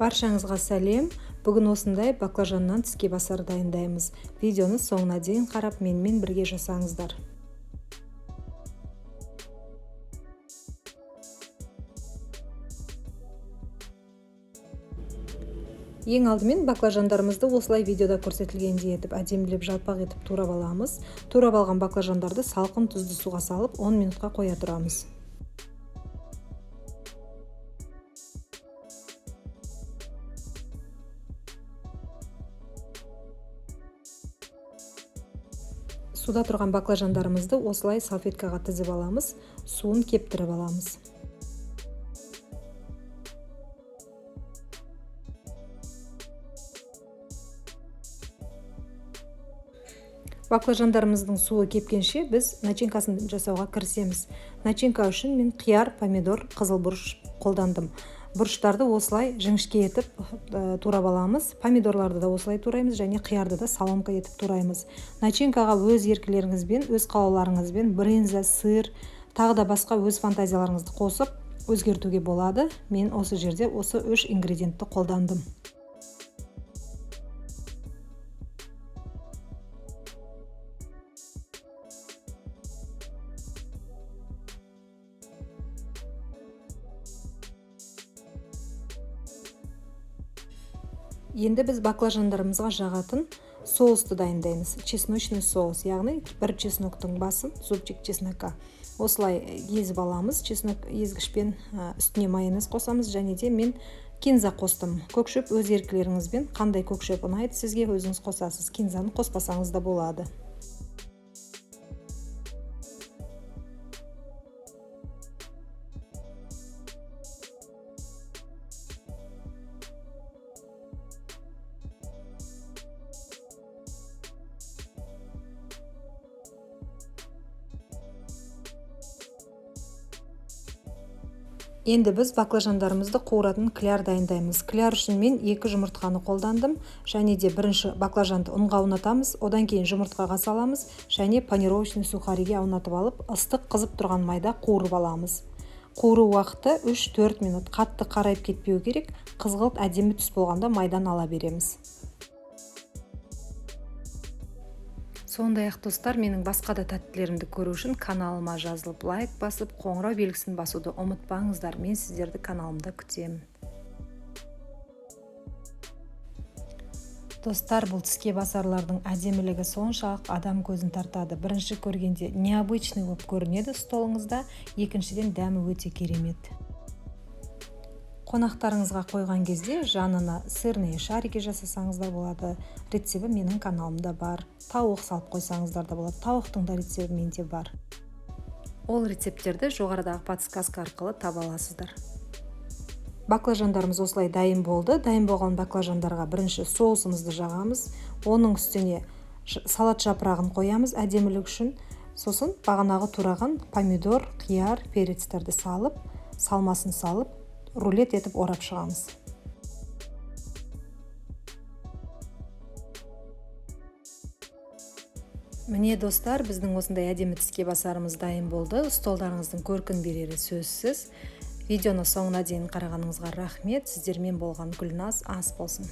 Баршаңызға сәлем. Бүгін осындай баклажаннан тіске басар дайындаймыз. Видеоны соңына дейін қарап, менімен бірге жасаңыздар. Ең алдымен баклажандарымызды осылай видеода көрсетілгендей етіп, әдемілеп жалпақ етіп турап аламыз. Турап алған баклажандарды салқын тұзды суға салып 10 минутқа қоя тұрамыз. Суда тұрған баклажандарымызды осылай салфеткаға тізіп аламыз, суын кептіріп аламыз. Баклажандарымыздың суы кепкенше біз начинкасын жасауға кірісеміз. Начинка үшін мен қияр, помидор, қызыл бұрыш қолдандым. Бұрыштарды осылай жіңішке етіп турап аламыз. Помидорларды да осылай тураймыз және қиярды да соломка етіп тураймыз. Начинкаға өз еркілеріңізбен, өз қалауларыңызбен брынза, сыр, тағы да басқа өз фантазияларыңызды қосып өзгертуге болады. Мен осы жерде осы 3 ингредиентті қолдандым. Енді біз баклажандарымызға жағатын соусты дайындаймыз. Чесночный соус, яғни бір чесноктың басын, зубчик чеснока. Осылай езіп аламыз. Чеснок езгішпен үстіне майонез қосамыз және де мен кинза қостым. Көкшөп өз еркілеріңізбен, қандай көкшөп ұнайды сізге өзіңіз қосасыз. Кинзаны қоспасаңыз да болады. Енді біз баклажандарымызды қуыратын кляр дайындаймыз. Кляр үшін мен 2 жұмыртқаны қолдандым. Және де бірінші баклажанды ұнға аунатамыз, одан кейін жұмыртқаға саламыз және панировочный сухариге аунатып алып, ыстық қызып тұрған майда қуырып аламыз. Қуыру уақыты 3-4 минут. Қатты қарайып кетпеу керек. Қызғылт әдемі түс болғанда майдан ала береміз. Сондай-ақ достар, менің басқа да тәттілерімді көру үшін каналыма жазылып, лайк басып, қоңырау белгісін басуды ұмытпаңыздар. Мен сіздерді каналымда күтемін. Достар, бұл тіске басарлардың әдемілігі соншалық адам көзін тартады. Бірінші көргенде необычный болып көрінеді столыңызда, екіншіден дәмі өте керемет. Қонақтарыңызға қойған кезде жанына сырные шарики жасасаңыздар болады. Рецебі менің каналымда бар. Тауық салып қойсаңыздар да болады. Тауықтың да рецебі менде бар. Ол рецептерді жоғарыдағы подсказка арқылы таба аласыздар. Баклажандарымыз осылай дайын болды. Дайын болған баклажандарға бірінші соусымызды жағамыз. Оның үстіне салат жапырағын қоямыз әдемілік үшін. Сосын бағанағы тураған помидор, қияр, перецтерді салып, салмасын салып, рулет етіп орап шығамыз. Міне достар, біздің осындай әдемі тіске басарымыз дайын болды. Столдарыңыздың көркін берері сөзсіз. Видеоны соңына дейін қарағаныңызға рахмет. Сіздермен болған Гүлназ ас болсын.